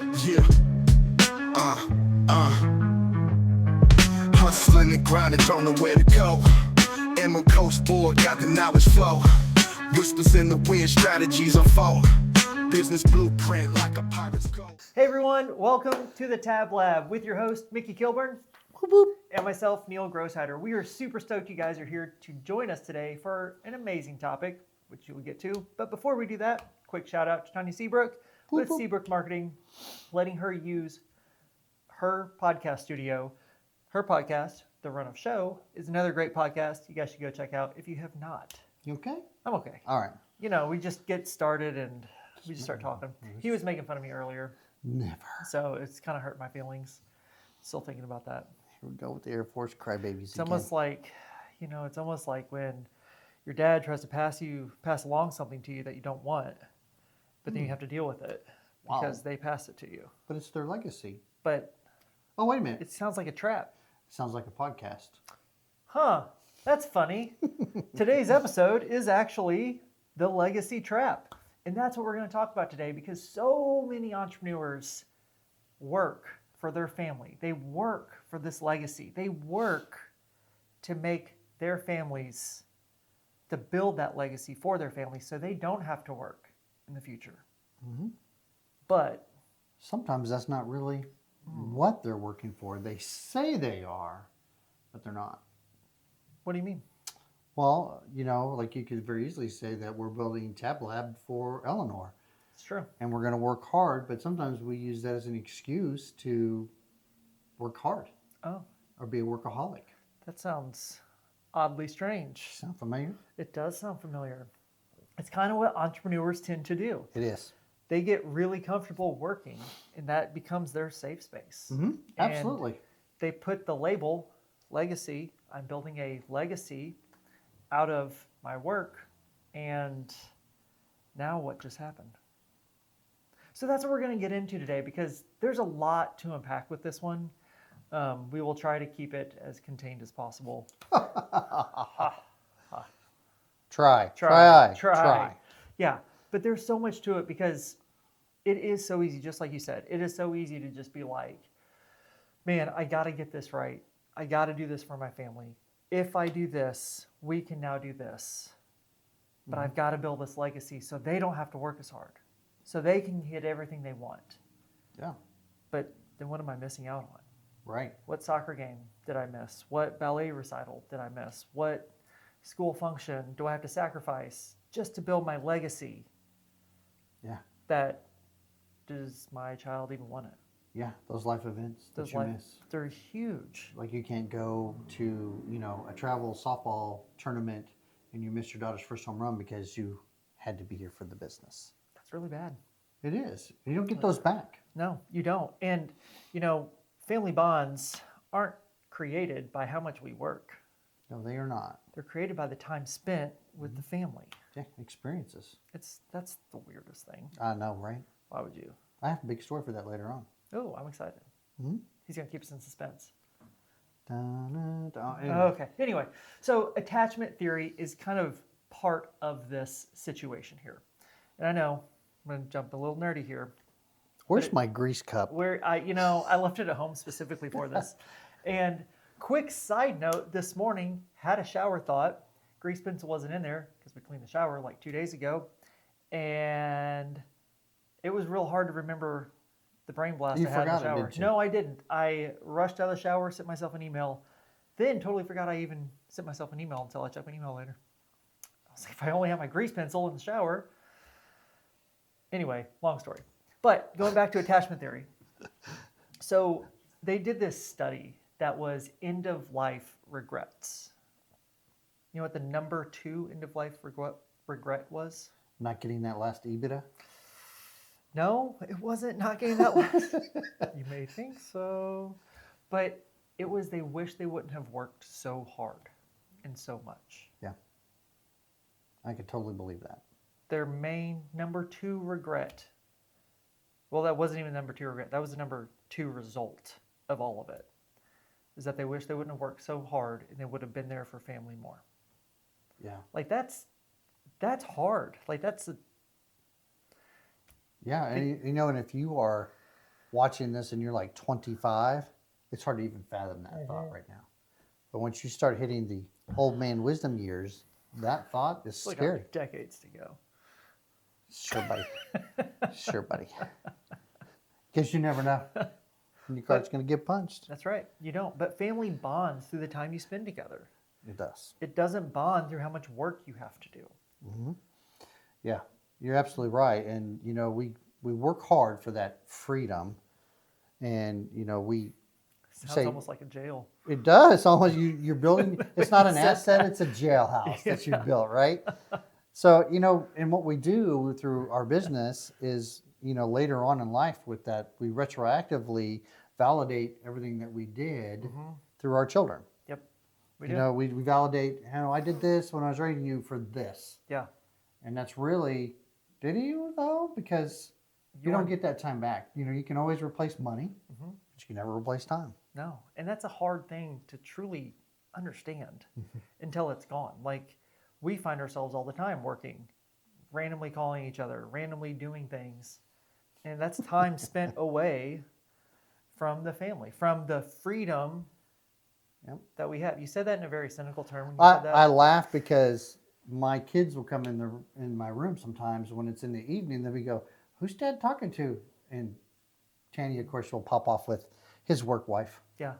Yeah. Hustling and grinding, don't know where to go. Emerald Coast board, got the knowledge flow. Whispers in the wind, strategies unfold. Business blueprint like a pirate's code. Hey everyone, welcome to the Tab Lab with your host, Mickey Kilburn, Whoop, whoop. and myself, Neil Grosshider. We are super stoked you guys are here to join us today for an amazing topic, which you will get to. But before we do that, quick shout out to Tanya Seabrook with whoop. Seabrook Marketing, letting her use her podcast studio. Her podcast, The Run of Show, is another great podcast you guys should go check out if you have not. You okay? I'm okay. All right. You know, we just get started and we just start talking. He was making fun of me earlier. Never. So it's kind of hurt my feelings. Still thinking about that. Here we go with the Air Force crybabies It's almost like, you know, it's almost like when your dad tries to pass along something to you that you don't want, but then you have to deal with it because they pass it to you. But it's their legacy. But Oh, wait a minute. it sounds like a trap. Sounds like a podcast. Huh, that's funny. Today's episode is actually the legacy trap. And that's what we're going to talk about today because so many entrepreneurs work for their family. They work for this legacy. They work to make their families, to build that legacy for their families so they don't have to work in the future. Mm-hmm. But Sometimes that's not really what they're working for. They say they are, but they're not. what do you mean? Well, you know, like you could very easily say that we're building Tab Lab for Eleanor. It's true. And we're going to work hard, but sometimes we use that as an excuse to work hard Oh, or be a workaholic. that sounds oddly strange. Sound familiar? It does sound familiar. It's kind of what entrepreneurs tend to do. It is. They get really comfortable working, and that becomes their safe space. Mm-hmm. Absolutely. They put the label legacy. I'm building a legacy out of my work, and now what just happened? So that's what we're going to get into today because there's a lot to unpack with this one. We will try to keep it as contained as possible. Try. Yeah, but there's so much to it because it is so easy, just like you said. It is so easy to just be like, man, I got to get this right. I got to do this for my family. If I do this, we can now do this. But I've got to build this legacy so they don't have to work as hard. So they can get everything they want. Yeah. But then what am I missing out on? Right. What soccer game did I miss? What ballet recital did I miss? What school function do I have to sacrifice just to build my legacy? Yeah. That does my child even want it? Yeah. Those life events that you miss. They're huge. Like you can't go to, you know, a travel softball tournament and you missed your daughter's first home run because you had to be here for the business. That's really bad. It is. You don't get those back. No, you don't. And, you know, family bonds aren't created by how much we work. No, they are not. They're created by the time spent with the family. Yeah, experiences. That's the weirdest thing. I know, right? Why would you? I have a big story for that later on. Oh, I'm excited. Mm-hmm. He's going to keep us in suspense. Anyway. Okay. Anyway, so attachment theory is kind of part of this situation here. And I know I'm going to jump a little nerdy here. Where's my grease cup? I left it at home specifically for this. And quick side note, this morning had a shower thought. Grease pencil wasn't in there because we cleaned the shower like 2 days ago. And it was real hard to remember the brain blast You I had in the forgot it, shower. didn't you? No, I didn't. I rushed out of the shower, sent myself an email, then totally forgot I even sent myself an email until I checked my email later. I was like, if I only have my grease pencil in the shower. Anyway, long story. But going back to attachment theory. So they did this study that was end of life regrets. You know what the number 2 end of life regret was? Not getting that last EBITDA? No, it wasn't not getting that last. You may think so. But it was they wish they wouldn't have worked so hard and so much. Yeah. I could totally believe that. Their main number 2 regret. Well, that wasn't even number 2 regret. That was the number 2 result of all of it. Is that they wish they wouldn't have worked so hard and they would have been there for family more. Yeah. Like that's hard. Like that's Yeah, and you know, and if you are watching this and you're like 25, it's hard to even fathom that thought right now. But once you start hitting the old man wisdom years, that thought is Still got scary. decades to go. Sure, buddy. Sure, buddy. Because you never know when your card's going to get punched. That's right. You don't. But family bonds through the time you spend together. It does. It doesn't bond through how much work you have to do. Mm-hmm. Yeah, you're absolutely right. And, you know, we work hard for that freedom. And, you know, we Sounds say, almost like a jail. it does. Almost you're building, it's not an asset, it's a jailhouse that you built, right? So, you know, and what we do through our business is, you know, later on in life with that, we retroactively validate everything that we did through our children. Yep. We You do. know, we validate, you know, I did this when I was raising you for this. Yeah. And that's really, did you though? Because you don't get that time back. You know, you can always replace money, but you can never replace time. No. And that's a hard thing to truly understand until it's gone. Like, we find ourselves all the time working, randomly calling each other, randomly doing things. And that's time spent away from the family, from the freedom that we have. You said that in a very cynical term when you said that. I laugh because my kids will come in my room sometimes when it's in the evening. Then we go, "Who's Dad talking to?" And Tanny, of course, will pop off with his work wife. Yeah.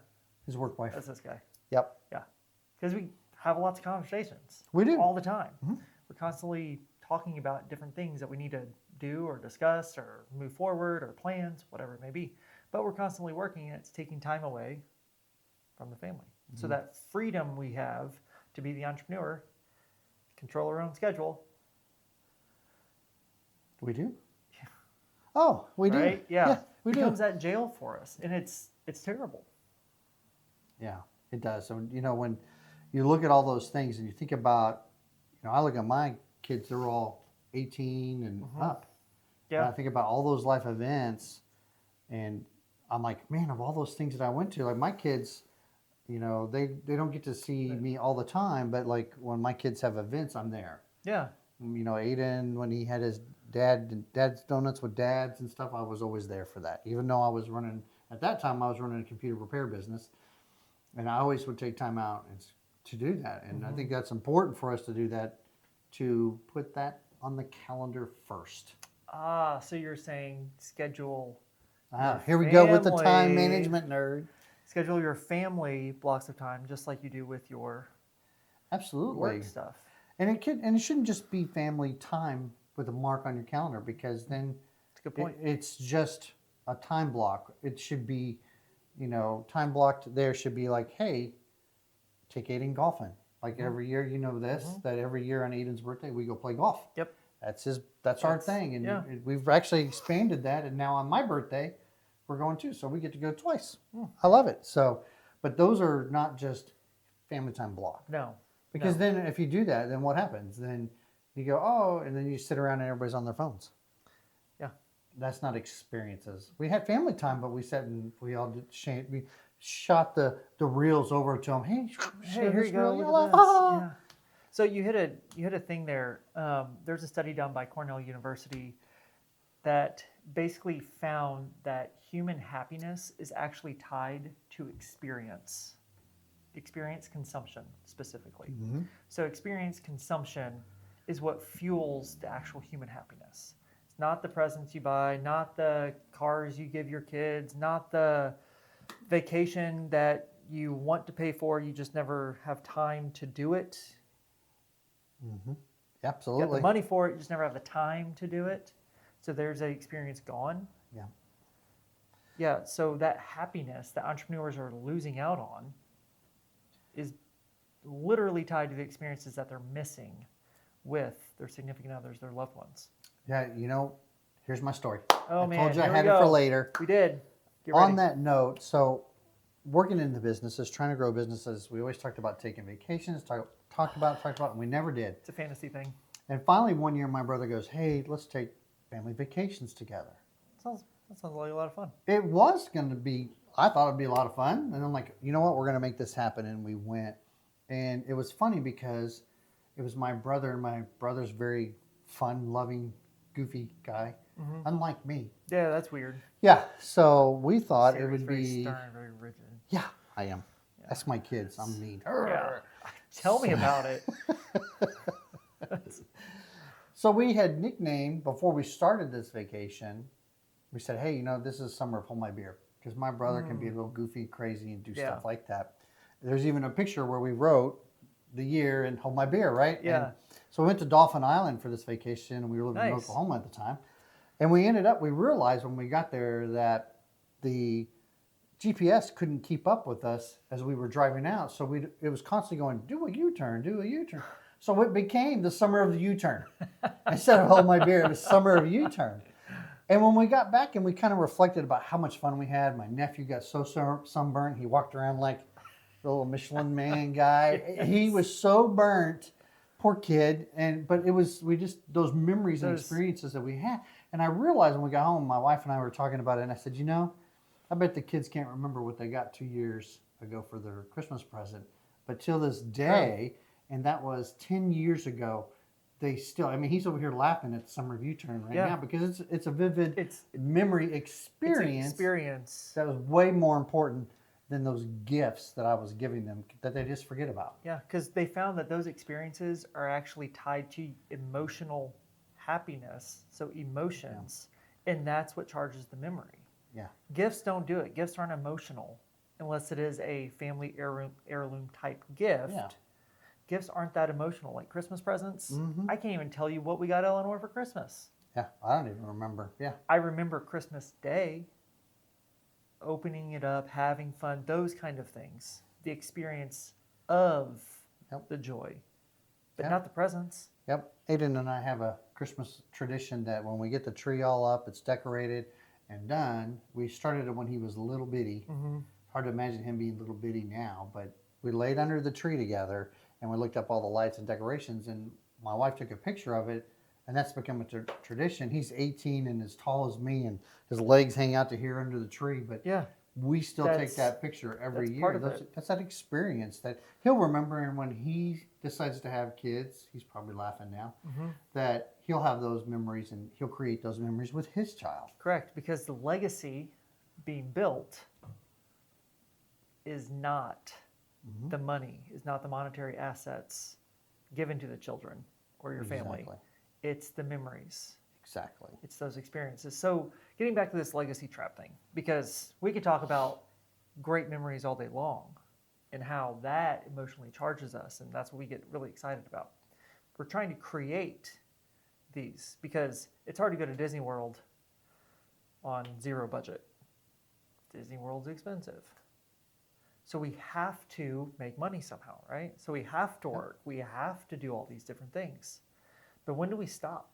His work wife. That's this guy. Yep. Yeah. Because we have lots of conversations. We do. All the time. We're constantly talking about different things that we need to do or discuss or move forward or plans, whatever it may be. But we're constantly working and it's taking time away from the family. So that freedom we have to be the entrepreneur, control our own schedule. We do. Yeah. Oh, we do. Right? Yeah. we becomes do. that jail for us. And it's terrible. Yeah, it does. So, you know, when you look at all those things and you think about, you know, I look at my kids, they're all 18 and up. Yeah. And I think about all those life events and I'm like, man, of all those things that I went to, like my kids, you know, they don't get to see me all the time, but like when my kids have events, I'm there. Yeah. You know, Aiden, when he had his dad's donuts with dads and stuff, I was always there for that. Even though I was running, at that time, I was running a computer repair business. And I always would take time out to do that. And I think that's important for us to do that, to put that on the calendar first. Ah, so you're saying schedule. Here we go with the time family. management nerd. Schedule your family blocks of time just like you do with your Absolutely. work stuff. And it shouldn't just be family time with a mark on your calendar, because then That's a good point. it's just a time block. It should be, you know, time blocked there should be like, hey, take Aiden golfing. Like every year, you know this, that every year on Aiden's birthday, we go play golf. Yep. That's our thing. And we've actually expanded that. And now on my birthday, we're going too. So we get to go twice. I love it. So, but those are not just family time block. No. Because then if you do that, then what happens? Then you go, oh, and then you sit around and everybody's on their phones. Yeah. That's not experiences. We had family time, but we sat and we all did, we shot the reels over to them. Hey, Here you go. Reel. Look at this. Yeah. So you hit a thing there. There's a study done by Cornell University that basically found that human happiness is actually tied to experience consumption specifically. So experience consumption is what fuels the actual human happiness. It's not the presents you buy, not the cars you give your kids, not the vacation that you want to pay for, you just never have time to do it. You Absolutely. got the money for it, you just never have the time to do it. So there's an experience gone. Yeah. Yeah, so that happiness that entrepreneurs are losing out on is literally tied to the experiences that they're missing with their significant others, their loved ones. Yeah, you know, here's my story. Oh, I man, told you I here we had it go. for later. We did. Get On ready. that note, so working in the businesses, trying to grow businesses, we always talked about taking vacations, talked about, and we never did. It's a fantasy thing. And finally, one year, my brother goes, hey, let's take family vacations together. That sounds like a lot of fun. It was going to be, I thought it'd be a lot of fun. And I'm like, you know what, we're going to make this happen. And we went. And it was funny because it was my brother, and my brother's very fun, loving, goofy guy. unlike me. Yeah, that's weird. Yeah, so we thought it Sarah's would very be. stern, very rigid. Yeah, I am. That's my kids. I'm mean. Yeah. Tell me about it. So we had nicknamed before we started this vacation. We said, "Hey, this is summer of Hold My Beer," because my brother can be a little goofy, crazy, and do Yeah. stuff like that. There's even a picture where we wrote the year and Hold My Beer, right? Yeah. And so we went to Dauphin Island for this vacation, and we were living in Nice. Oklahoma at the time. And we realized when we got there that the GPS couldn't keep up with us as we were driving out. So it was constantly going, do a U-turn, do a U-turn. So it became the summer of the U-turn. Instead of Hold My Beer, it was summer of U-turn. And when we got back and we kind of reflected about how much fun we had, my nephew got so sunburned, he walked around like the little Michelin man guy. Yes. He was so burnt, poor kid. But it was, those memories and experiences that we had. And I realized when we got home, my wife and I were talking about it, and I said, I bet the kids can't remember what they got 2 years ago for their Christmas present. But till this day, and that was 10 years ago, they still, he's over here laughing at the summer of U-turn right now because it's a vivid memory experience. It's an experience. That was way more important than those gifts that I was giving them that they just forget about. Yeah, because they found that those experiences are actually tied to emotional happiness, so emotions, and that's what charges the memory. Yeah. Gifts don't do it. Gifts aren't emotional unless it is a family heirloom type gift. Yeah. Gifts aren't that emotional. Like Christmas presents, I can't even tell you what we got Eleanor for Christmas. Yeah, I don't even remember. Yeah. I remember Christmas Day, opening it up, having fun, those kind of things. The experience of the joy, but not the presents. Yep. Aiden and I have a Christmas tradition that when we get the tree all up, it's decorated and done. We started it when he was a little bitty. Hard to imagine him being little bitty now, but we laid under the tree together and we looked up all the lights and decorations, and my wife took a picture of it, and that's become a tradition. He's 18 and as tall as me, and his legs hang out to here under the tree, but we still take that picture every year. Part of it. That's that experience that he'll remember, and when he decides to have kids, he's probably laughing now, that he'll have those memories and he'll create those memories with his child. Correct, because the legacy being built is not the money, is not the monetary assets given to the children or your family. It's the memories. Exactly. It's those experiences. So getting back to this legacy trap thing, because we could talk about great memories all day long and how that emotionally charges us, and that's what we get really excited about. We're trying to create these because it's hard to go to Disney World on zero budget. Disney World's expensive. So we have to make money somehow, right? So we have to work. We have to do all these different things. But when do we stop?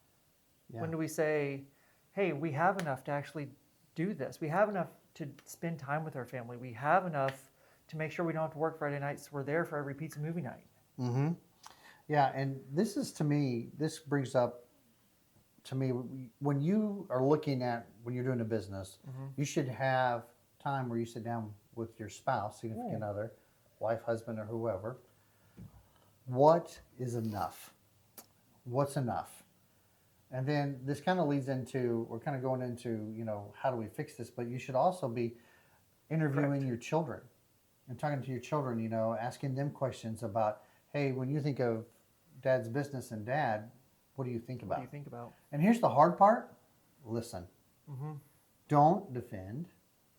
Yeah. When do we say, hey, we have enough to actually do this? We have enough to spend time with our family. We have enough to make sure we don't have to work Friday nights. So we're there for every pizza movie night. Yeah, and this brings up to me, when you are looking at, when you're doing a business, you should have time where you sit down with your spouse, significant other, wife, husband, or whoever. What is enough? What's enough? And then this kind of leads into, we're kind of going into, how do we fix this? But you should also be interviewing your children and talking to your children, asking them questions about, hey, when you think of dad's business and dad, what do you think about? What do you think about? And here's the hard part. Listen. Don't defend.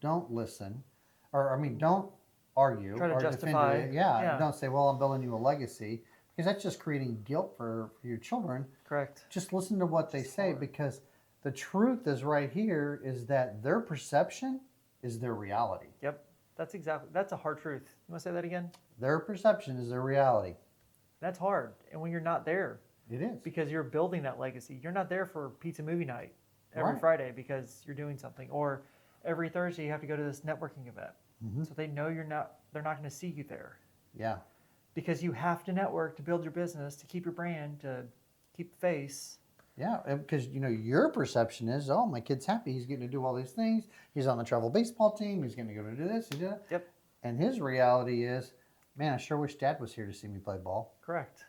Don't listen. Don't argue. Try to or justify. Defend it. Yeah. Don't say, well, I'm building you a legacy. Because that's just creating guilt for your children. Correct. Just listen to what they say, because the truth is right here is that their perception is their reality. Yep. That's a hard truth. You want to say that again? Their perception is their reality. That's hard. And when you're not there. It is. Because you're building that legacy. You're not there for pizza movie night every Friday because you're doing something. Or every Thursday you have to go to this networking event. So they know they're not going to see you there. Yeah. Because you have to network to build your business, to keep your brand, to keep the face. Yeah, because your perception is, oh, my kid's happy. He's getting to do all these things. He's on the travel baseball team. He's going to go to do this and do that. Yep. And his reality is, man, I sure wish Dad was here to see me play ball. Correct.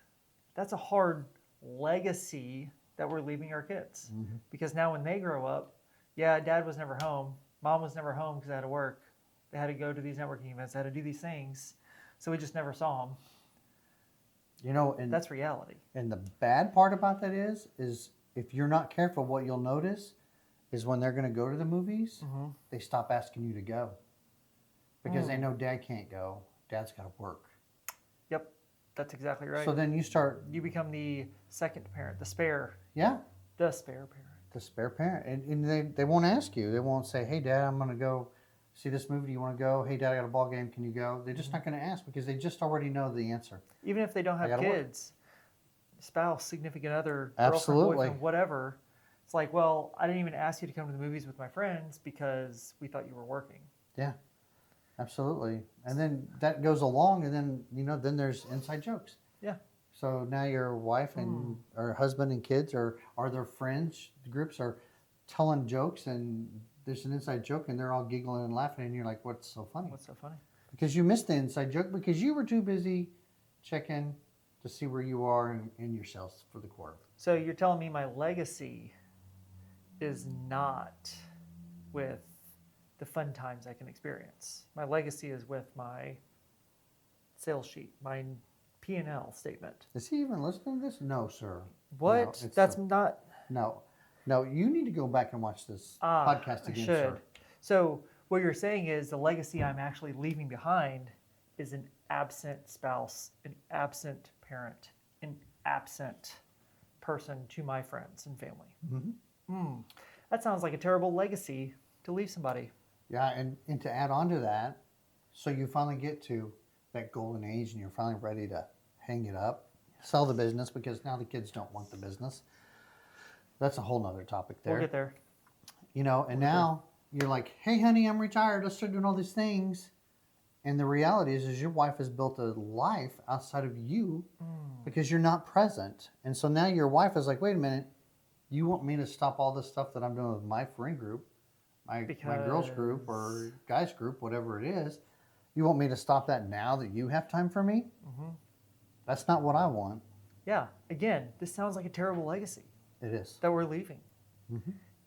That's a hard legacy that we're leaving our kids. Because now when they grow up, yeah, dad was never home. Mom was never home because they had to work. They had to go to these networking events. They had to do these things. So we just never saw them. You know, and That's reality. And the bad part about that is if you're not careful, what you'll notice is when they're going to go to the movies, they stop asking you to go because they know dad can't go. Dad's got to work. Yep, that's exactly right. So then you become the second parent, the spare. Yeah. The spare parent. The spare parent. And they won't ask you. They won't say, hey, Dad, I'm going to go see this movie. Do you want to go? Hey, Dad, I got a ball game. Can you go? They're just not going to ask because they just already know the answer. Even if they don't have kids, spouse, significant other, Absolutely. girlfriend, boyfriend, whatever. It's like, well, I didn't even ask you to come to the movies with my friends because we thought you were working. Yeah, absolutely. And then that goes along, and then, then there's inside jokes. Yeah. So now your wife and or husband and kids or their friends groups are telling jokes, and there's an inside joke, and they're all giggling and laughing, and you're like, what's so funny? What's so funny? Because you missed the inside joke because you were too busy checking to see where you are in your sales for the quarter. So you're telling me my legacy is not with the fun times I can experience. My legacy is with my sales sheet, my P&L statement. Is he even listening to this? No, sir. What? No, That's not... No, you need to go back and watch this podcast again, I should. sir. So what you're saying is the legacy I'm actually leaving behind is an absent spouse, an absent parent, an absent person to my friends and family. That sounds like a terrible legacy to leave somebody. Yeah, and to add on to that, so you finally get to that golden age and you're finally ready to hang it up, sell the business because now the kids don't want the business. That's a whole nother topic there. We'll get there. And now you're like, hey, honey, I'm retired. Let's start doing all these things. And the reality is your wife has built a life outside of you because you're not present. And so now your wife is like, wait a minute, you want me to stop all this stuff that I'm doing with my friend group, my girls group or guys group, whatever it is. You want me to stop that now that you have time for me? That's not what I want. Yeah. Again, this sounds like a terrible legacy. It is. That we're leaving.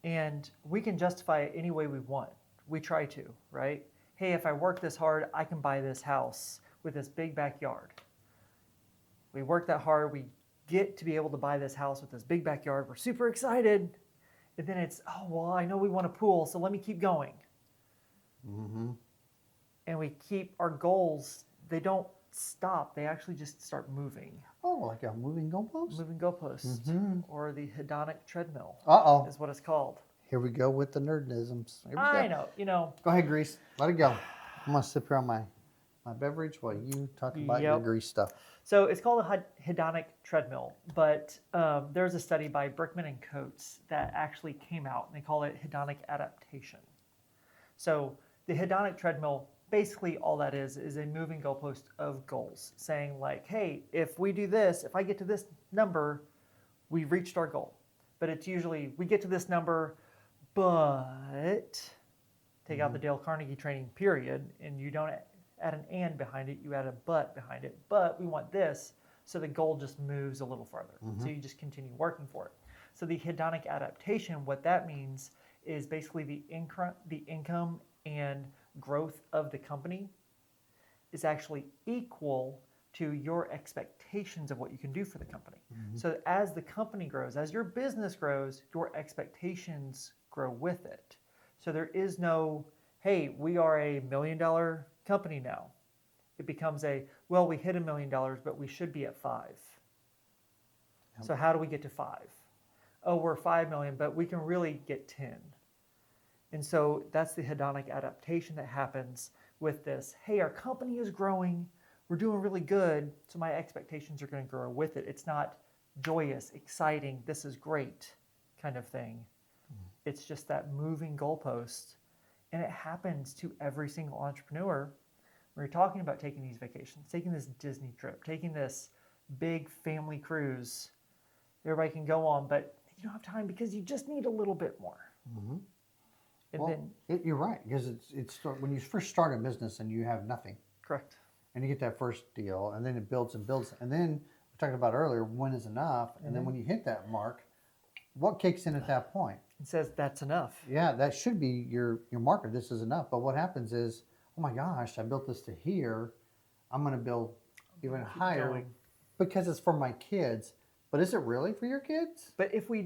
And we can justify it any way we want. We try to, right? Hey, if I work this hard, I can buy this house with this big backyard. We work that hard. We get to be able to buy this house with this big backyard. We're super excited. And then it's, oh, well, I know we want a pool, so let me keep going. And we keep our goals, they don't stop. They actually just start moving. Oh, like a moving goalpost? Moving goalposts, or the hedonic treadmill is what it's called. Here we go with the nerdisms. Here we I go. know. Go ahead, Grease. Let it go. I'm going to sip here on my beverage while you talk about your Grease stuff. So it's called a hedonic treadmill, but there's a study by Brickman and Coates that actually came out, and they call it hedonic adaptation. So the hedonic treadmill, basically all that is a moving goalpost of goals, saying like, hey, if we do this, if I get to this number, we've reached our goal. But it's usually, we get to this number, but take out the Dale Carnegie training period, and you don't add an and behind it, you add a but behind it. But we want this, so the goal just moves a little farther. So you just continue working for it. So the hedonic adaptation, what that means is basically the income and growth of the company is actually equal to your expectations of what you can do for the company. So as the company grows, as your business grows, your expectations grow with it. So there is no, hey, we are a $1 million company now. It becomes well, we hit $1 million, but we should be at 5. So how do we get to 5? Oh, we're 5 million, but we can really get 10. And so that's the hedonic adaptation that happens with this. Hey, our company is growing. We're doing really good. So my expectations are going to grow with it. It's not joyous, exciting, this is great kind of thing. It's just that moving goalpost. And it happens to every single entrepreneur. When you're talking about taking these vacations, taking this Disney trip, taking this big family cruise, everybody can go on, but you don't have time because you just need a little bit more. And you're right, because it's when you first start a business and you have nothing. Correct. And you get that first deal, and then it builds and builds. And then we talked about earlier, when is enough? And then when you hit that mark, what kicks in at that point? It says that's enough. Yeah, that should be your marker. This is enough. But what happens is, oh my gosh, I built this to here. I'm going to build even Keep higher going. because it's for my kids. But is it really for your kids? But if we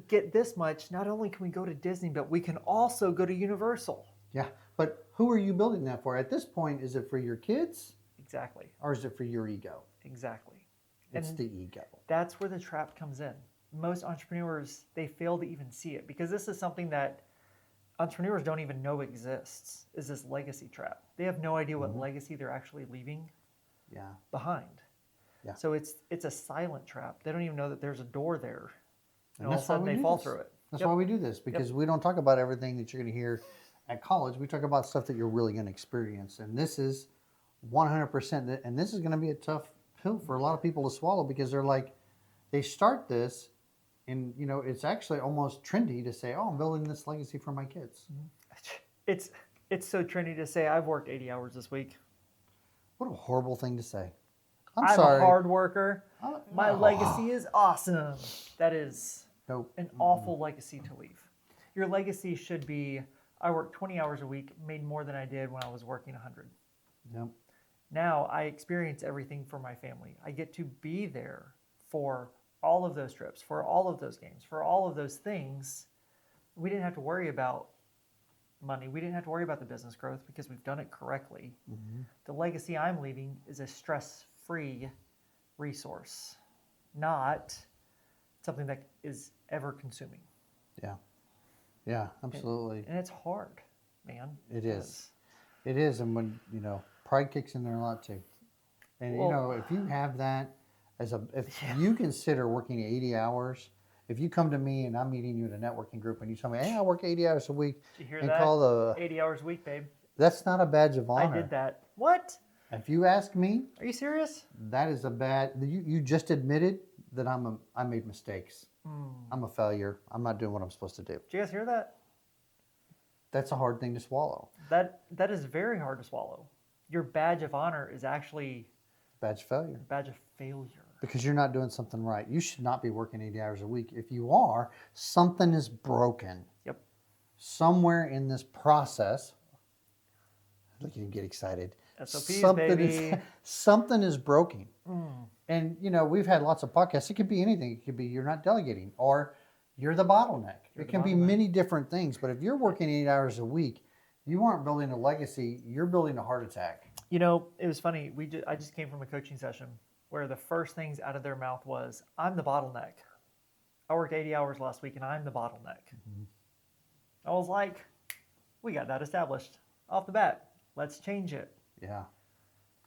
get this much, not only can we go to Disney, but we can also go to Universal. Yeah. But who are you building that for? At this point, is it for your kids Exactly. or is it for your ego? Exactly. It's And the ego. that's where the trap comes in. Most entrepreneurs, they fail to even see it because this is something that entrepreneurs don't even know exists, is this legacy trap. They have no idea what legacy they're actually leaving Yeah. behind. Yeah. So it's a silent trap. They don't even know that there's a door there. And And all of a that's why sudden we they do fall this. through it. That's Yep. why we do this, because we don't talk about everything that you're going to hear at college. We talk about stuff that you're really going to experience. And this is 100%. And this is going to be a tough pill for a lot of people to swallow because they're like, they start this and, you know, it's actually almost trendy to say, oh, I'm building this legacy for my kids. It's so trendy to say I've worked 80 hours this week. What a horrible thing to say. I'm sorry. a hard worker. Oh, My oh. legacy is awesome. That is Nope. an awful legacy to leave. Your legacy should be I worked 20 hours a week, made more than I did when I was working 100. Nope. Now I experience everything for my family. I get to be there for all of those trips, for all of those games, for all of those things. We didn't have to worry about money. We didn't have to worry about the business growth because we've done it correctly. The legacy I'm leaving is a stress-free resource, not something that is ever consuming. Yeah. Yeah, absolutely. And it's hard, man. It is. It is. And when, you know, pride kicks in there a lot too. And, Well- you know, if you have that if you consider working 80 hours, if you come to me and I'm meeting you in a networking group and you tell me, hey, I work 80 hours a week, Did you hear and that? call the, 80 hours a week, babe. that's not a badge of honor. I did that. What? If you ask me, Are you serious? that is a bad, you just admitted that I made mistakes. I'm a failure. I'm not doing what I'm supposed to do. Did you guys hear that? That's a hard thing to swallow. That is very hard to swallow. Your badge of honor is actually Badge of failure. a badge of failure. Because you're not doing something right. You should not be working 80 hours a week. If you are, something is broken. Yep. Somewhere in this process, look, you can get excited. SOPs, baby. Something is broken. And, you know, we've had lots of podcasts. It could be anything. It could be you're not delegating or you're the bollneck. You're It the can be bottleneck. many different things. But if you're working 8 hours a week, you aren't building a legacy. You're building a heart attack. You know, it was funny. I just came from a coaching session where the first things out of their mouth was, I'm the bottleneck. I worked 80 hours last week and I'm the bottleneck. I was like, we got that established off the bat. Let's change it. Yeah.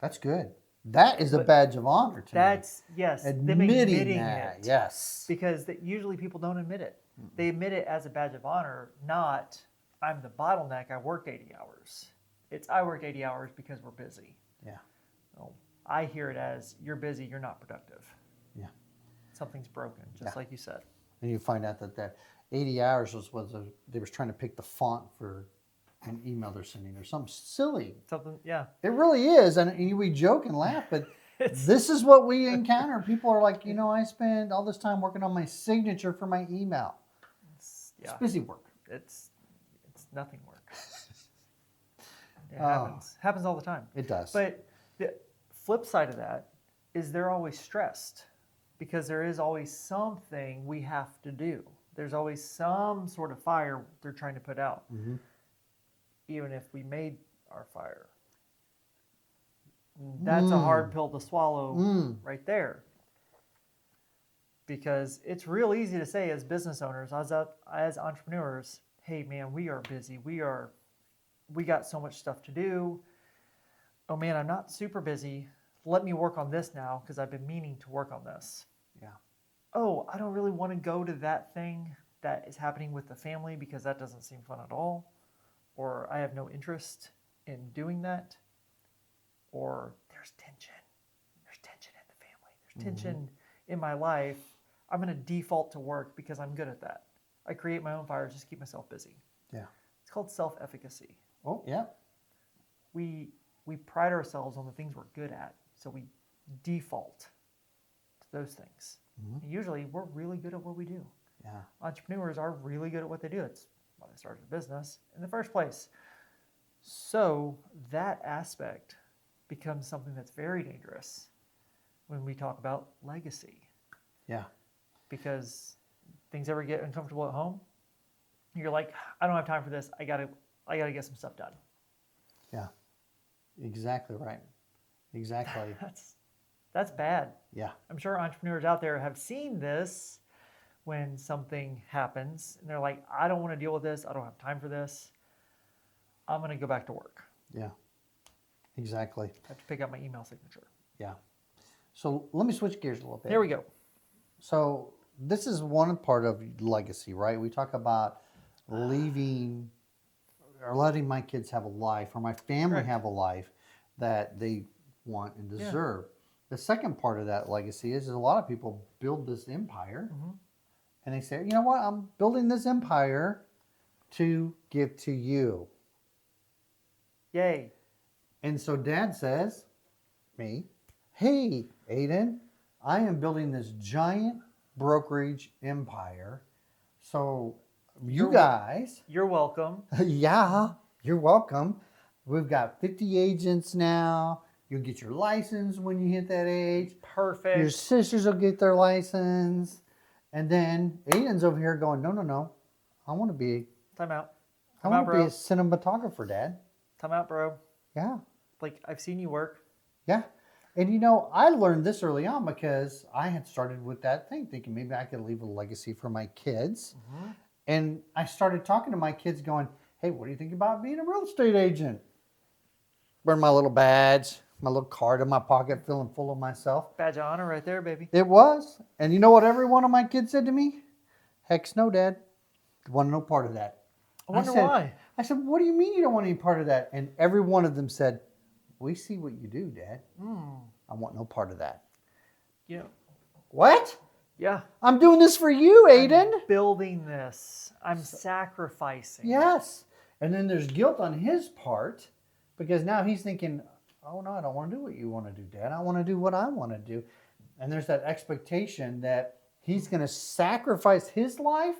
That's good. That is a badge of honor to me. That's, yes, them Admitting that. it. Yes. Because usually people don't admit it. They admit it as a badge of honor, not I'm the bottleneck, I worked 80 hours. It's I worked 80 hours because we're busy. Yeah. So I hear it as you're busy, you're not productive. Yeah. Something's broken, just like you said. And you find out that 80 hours they was trying to pick the font for an email they're sending or something silly. Something, yeah. It really is. And we joke and laugh, but this is what we encounter. People are like, you know, I spend all this time working on my signature for my email. It's busy work. It's nothing work. It happens. Happens all the time. It does. But the flip side of that is they're always stressed because there is always something we have to do. There's always some sort of fire they're trying to put out. Even if we made our fire. That's a hard pill to swallow right there. Because it's real easy to say as business owners, as entrepreneurs, hey man, we are busy. We got so much stuff to do. Oh man, I'm not super busy. Let me work on this now because I've been meaning to work on this. Yeah. Oh, I don't really want to go to that thing that is happening with the family because that doesn't seem fun at all. Or I have no interest in doing that. Or there's tension. There's tension in the family. There's tension in my life. I'm going to default to work because I'm good at that. I create my own fires, just keep myself busy. Yeah. It's called self-efficacy. Oh, yeah. We pride ourselves on the things we're good at, so we default to those things. And usually, we're really good at what we do. Yeah. Entrepreneurs are really good at what they do. That's why they started a business in the first place. So that aspect becomes something that's very dangerous when we talk about legacy. Yeah. Because things ever get uncomfortable at home, you're like, I don't have time for this. I gotta get some stuff done. Yeah. Exactly right. Exactly. That's bad. Yeah. I'm sure entrepreneurs out there have seen this when something happens and they're like, I don't want to deal with this. I don't have time for this. I'm going to go back to work. Yeah. Exactly. I have to pick up my email signature. Yeah. So let me switch gears a little bit. Here we go. So this is one part of legacy, right? We talk about leaving or letting my kids have a life or my family Correct. have a life that they want and Yeah. deserve. The second part of that legacy is a lot of people build this empire and they say, you know what, I'm building this empire to give to you. Yay. And so dad says, hey, Aiden, I am building this giant brokerage empire. So you guys, You're welcome. yeah, you're welcome. We've got 50 agents now. You'll get your license when you hit that age. Perfect. Your sisters will get their license. And then Aiden's over here going, no. I want to be Time out. I Time out, want to be bro. a cinematographer, Dad. Time out, bro. Yeah. Like, I've seen you work. Yeah. And you know, I learned this early on because I had started with that thing, thinking maybe I could leave a legacy for my kids. And I started talking to my kids going, hey, what do you think about being a real estate agent? Wearing my little badge, my little card in my pocket, feeling full of myself. Badge of honor right there, baby. It was. And you know what every one of my kids said to me? Heck no, Dad. Want no part of that. I wonder said, why. I said, what do you mean you don't want any part of that? And every one of them said, we see what you do, Dad. I want no part of that. You know, What? yeah. I'm doing this for you, Aiden. I'm building this. I'm sacrificing. Yes. And then there's guilt on his part because now he's thinking, oh, no, I don't want to do what you want to do, Dad. I want to do what I want to do. And there's that expectation that he's going to sacrifice his life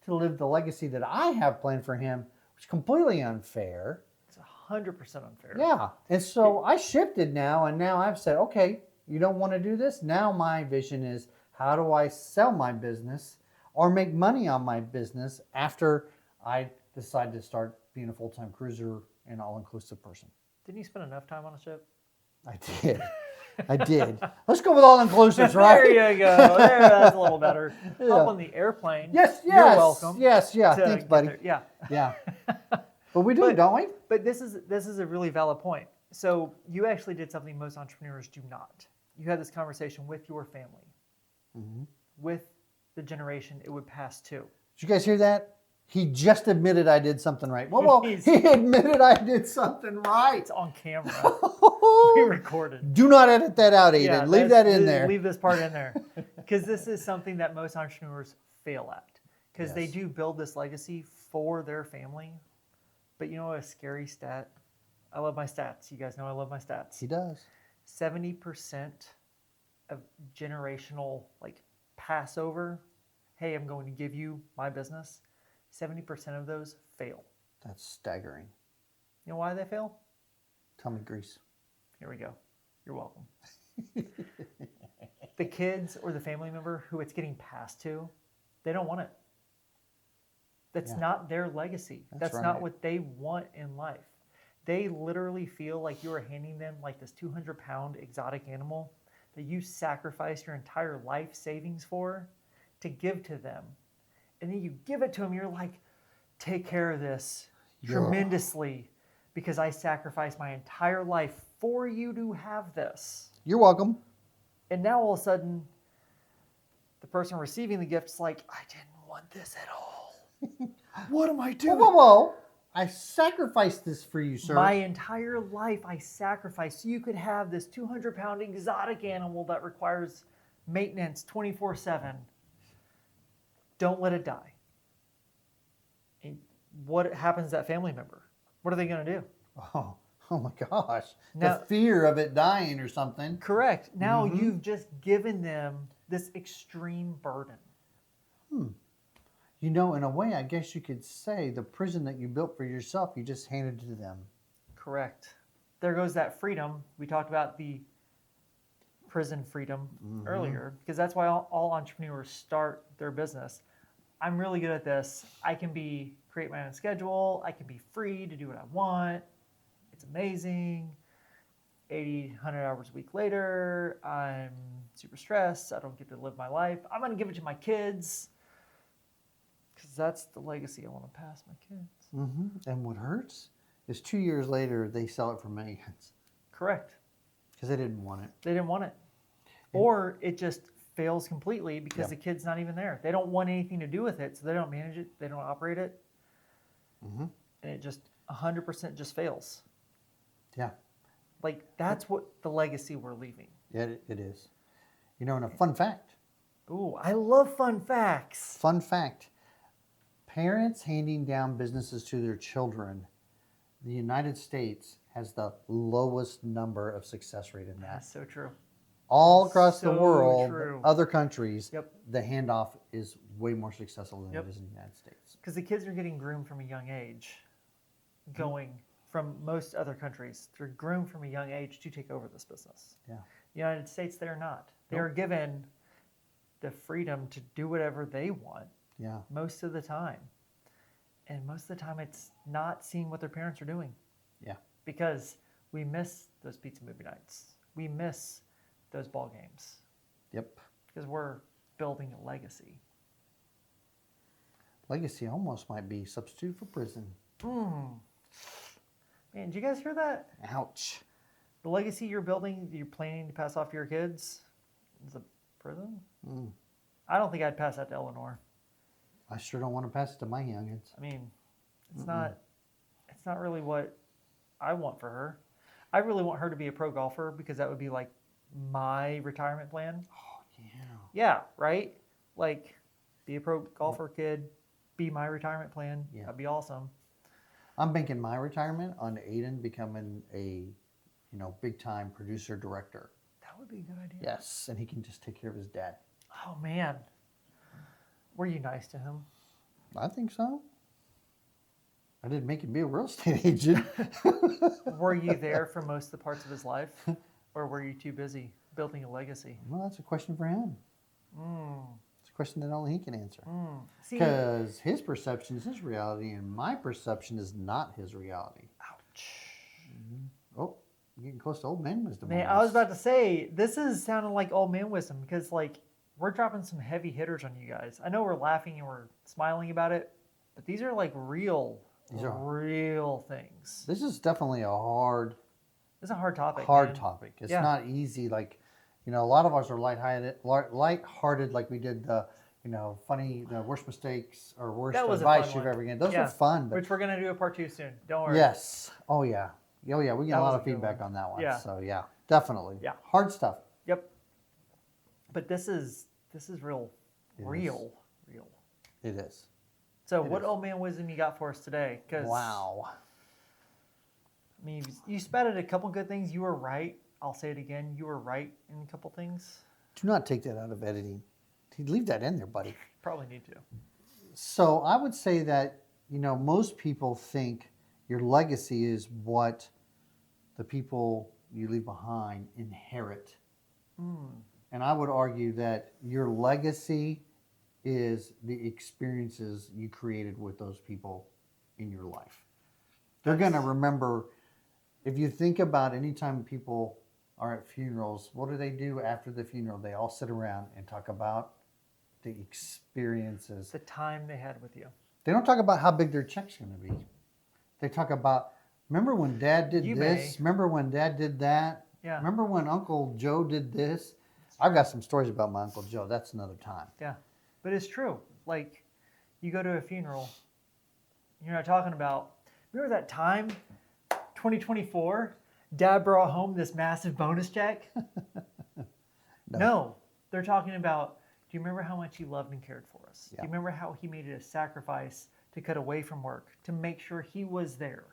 to live the legacy that I have planned for him, which is completely unfair. It's 100% unfair. Yeah. And so I shifted now, and now I've said, okay, you don't want to do this? Now my vision is, how do I sell my business or make money on my business after I decide to start being a full-time cruiser and all-inclusive person? Didn't you spend enough time on a ship? I did. I did. Let's go with all-inclusives, right? There you go. There, that's a little better. Yeah. Hop on the airplane. Yes, You're yes. welcome. Yes, yeah. to Thanks, get buddy. there. Yeah. Yeah. But we do, don't we? But this is a really valid point. So you actually did something most entrepreneurs do not. You had this conversation with your family, with the generation it would pass to. Did you guys hear that? He just admitted I did something right. Well, He's- he admitted I did something right. It's on camera. We recorded. Do not edit that out, Aiden. Yeah, Leave that in this- there. Leave this part in there. Because this is something that most entrepreneurs fail at. Because they Yes. do build this legacy for their family. But you know a scary stat? I love my stats. You guys know I love my stats. He does. 70% of generational like Passover, hey, I'm going to give you my business. 70% of those fail. That's staggering. You know why they fail? Tummy grease. Here we go. You're welcome. The kids or the family member who it's getting passed to, they don't want it. That's Yeah. not their legacy. That's That's not right. what they want in life. They literally feel like you are handing them like this 200-pound exotic animal that you sacrificed your entire life savings for to give to them. And then you give it to them, you're like, take care of this tremendously because I sacrificed my entire life for you to have this. You're welcome. And now all of a sudden, the person receiving the gift's like, I didn't want this at all. What am I Whoa, doing? whoa, whoa. I sacrificed this for you, sir. My entire life I sacrificed so you could have this 200-pound exotic animal that requires maintenance 24/7. Don't let it die. And what happens to that family member? What are they going to do? Oh my gosh. Now- the fear of it dying or something. Correct. Now you've just given them this extreme burden. You know, in a way, I guess you could say the prison that you built for yourself, you just handed to them. Correct. There goes that freedom. We talked about the prison freedom earlier, because that's why all entrepreneurs start their business. I'm really good at this. I can create my own schedule. I can be free to do what I want. It's amazing. 80, 100 hours a week later, I'm super stressed. I don't get to live my life. I'm going to give it to my kids, because that's the legacy I want to pass my kids. And what hurts is 2 years later, they sell it for millions Correct. because they didn't want it. They didn't want it. Or it just fails completely because Yep. the kid's not even there. They don't want anything to do with it, so they don't manage it. They don't operate it. And it just 100% just fails. Yeah. Like, that's what the legacy we're leaving. Yeah, it is. You know, and a fun fact. Ooh, I love fun facts. Fun fact. Parents handing down businesses to their children, the United States has the lowest number of success rate in that. That's so true. All across the So world, true. other countries, Yep. the handoff is way more successful than Yep. it is in the United States. Because the kids are getting groomed from a young age, going from most other countries. They're groomed from a young age to take over this business. Yeah. The United States, they're not. They are given the freedom to do whatever they want Yeah. most of the time. And most of the time, it's not seeing what their parents are doing. Yeah. Because we miss those pizza movie nights. We miss those ball games. Yep. Because we're building a legacy. Legacy almost might be substitute for prison. Man, did you guys hear that? Ouch. The legacy you're building, you're planning to pass off to your kids, is a prison? I don't think I'd pass that to Eleanor. I sure don't want to pass it to my youngins. I mean, it's not really what I want for her. I really want her to be a pro golfer, because that would be like my retirement plan. Oh, yeah. Yeah, right? Like, be a pro golfer, kid, be my retirement plan. Yeah. That'd be awesome. I'm banking my retirement on Aiden becoming a, big time producer director. That would be a good idea. Yes, and he can just take care of his dad. Oh, man. Were you nice to him? I think so. I didn't make him be a real estate agent. Were you there for most of the parts of his life? Or were you too busy building a legacy? Well, that's a question for him. It's a question that only he can answer. See, Because his perception is his reality, and my perception is not his reality. ouch. Oh, I'm getting close to old man wisdom. Man, on I was this. about to say, this is sounding like old man wisdom, because, like, we're dropping some heavy hitters on you guys. I know we're laughing and we're smiling about it, but these are like real things. This is definitely a hard It's a hard topic. hard man. topic. It's Yeah. not easy. Like, a lot of us are lighthearted, like we did the, the worst mistakes or worst That was a fun advice you've one. ever given. Those Yeah. were fun, but Which we're gonna do a part 2 soon. Don't worry. yes. Oh yeah. Oh yeah. We get That a lot was of a good feedback one. on that one. Yeah. So yeah, definitely. Yeah. Hard stuff. Yep. But this is real, It is. real. It is. So, It what is. old man wisdom you got for us today? 'Cause, Wow. I mean, you spatted a couple good things. You were right. I'll say it again. You were right in a couple things. Do not take that out of editing. Leave that in there, buddy. Probably need to. So I would say that, most people think your legacy is what the people you leave behind inherit. And I would argue that your legacy is the experiences you created with those people in your life. They're going to remember, if you think about any time people are at funerals, what do they do after the funeral? They all sit around and talk about the experiences. The time they had with you. They don't talk about how big their check's going to be. They talk about, remember when Dad did You this? may. Remember when Dad did that? Yeah. Remember when Uncle Joe did this? I've got some stories about my Uncle Joe. That's another time. Yeah. But it's true. Like, you go to a funeral, you're not talking about, remember that time, 2024, Dad brought home this massive bonus check? No. They're talking about, do you remember how much he loved and cared for us? Yeah. Do you remember how he made it a sacrifice to cut away from work, to make sure he was there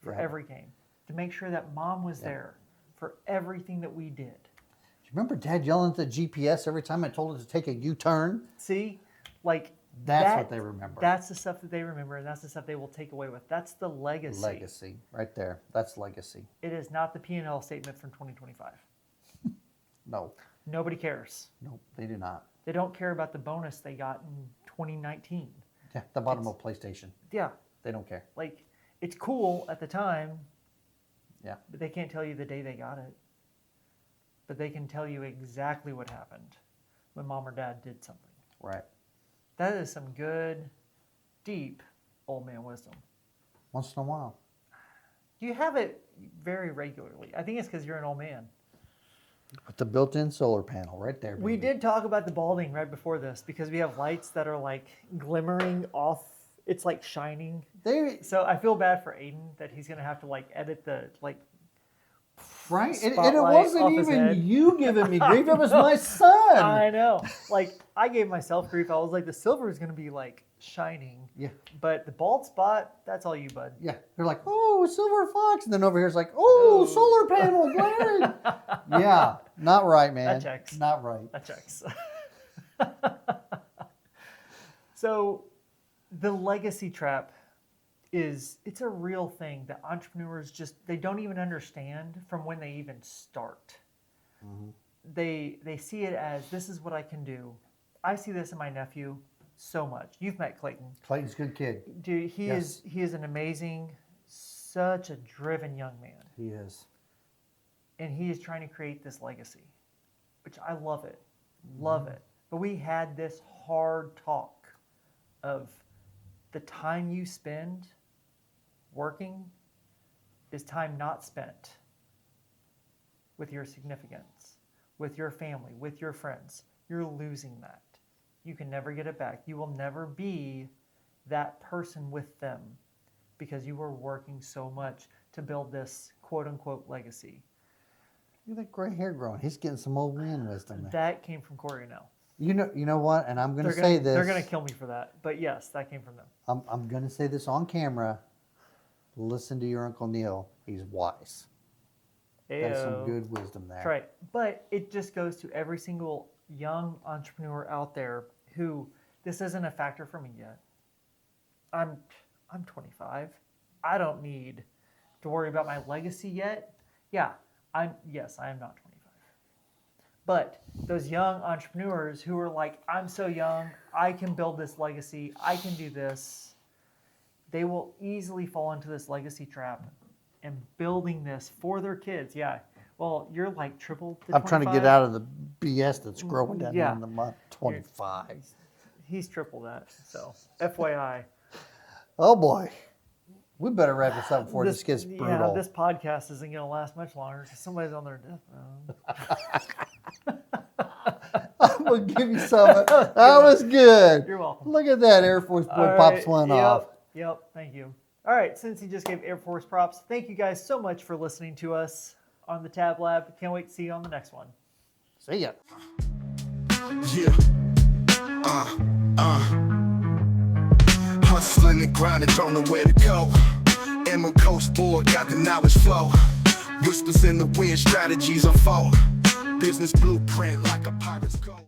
for Yeah. every game, to make sure that Mom was there for everything that we did? Do you remember Dad yelling at the GPS every time I told it to take a U-turn? See, like, That's what they remember. That's the stuff that they remember, and that's the stuff they will take away with. That's the legacy. Legacy, right there. That's legacy. It is not the P&L statement from 2025. No, Nobody cares. nope, they do not. They don't care about the bonus they got in 2019. Yeah, the bottom of PlayStation. Yeah, They don't care. like it's cool at the time, Yeah. but they can't tell you the day they got it. But they can tell you exactly what happened when mom or dad did something. Right. That is some good, deep old man wisdom. Once in a while. You have it very regularly. I think it's because you're an old man. With the built-in solar panel right there. We baby. did talk about the balding right before this because we have lights that are like glimmering off. It's like shining. They So I feel bad for Aiden that he's gonna have to like edit the like. right, and it Spotlight wasn't off his head. even you giving me grief. It was my son. I know. Like I gave myself grief. I was like, the silver is gonna be like shining, Yeah, but the bald spot, that's all you, bud. yeah. They're like, oh, silver fox, and then over here it's like, oh, solar panel glaring. Yeah, not right, man. That checks. Not right. That checks. So the legacy trap it's a real thing that entrepreneurs they don't even understand from when they even start. Mm-hmm. They see it as, this is what I can do. I see this in my nephew so much. You've met Clayton. Clayton's a good kid. Dude, he Yes. is an amazing, such a driven young man. He is. And he is trying to create this legacy, which I love it. Love it. But we had this hard talk of the time you spend working is time not spent with your significance, with your family, with your friends. You're losing that. You can never get it back. You will never be that person with them because you were working so much to build this quote unquote legacy. Look at that gray hair growing. He's getting some old man wisdom there. That came from Corey now. You know what? And I'm going to say this. They're going to kill me for that. But yes, that came from them. I'm going to say this on camera. Listen to your Uncle Neil. He's wise. That's some Ayo. good wisdom there. That's right. But it just goes to every single young entrepreneur out there who this isn't a factor for me yet. I'm 25. I don't need to worry about my legacy yet. Yeah, I am not 25. But those young entrepreneurs who are like, I'm so young, I can build this legacy, I can do this, they will easily fall into this legacy trap and building this for their kids. Yeah. Well, you're like triple to 25. I'm trying to get out of the BS that's growing down Yeah. in the month. 25. He's triple that. So, FYI. Oh boy. We better wrap this up before this gets brutal. Yeah, this podcast isn't going to last much longer because somebody's on their death row. I'm going to give you some. That was good. You're welcome. Look at that Air Force boy All pops right, one yep, off. Yep, thank you. All right, since he just gave Air Force props, thank you guys so much for listening to us on the Tab Lab. Can't wait to see you on the next one. See ya. Yeah. Hustling and grinding, don't know where to go. And my coast board got the knowledge flow. Whispers in the wind, strategies unfold. Business blueprint like a pirate's code.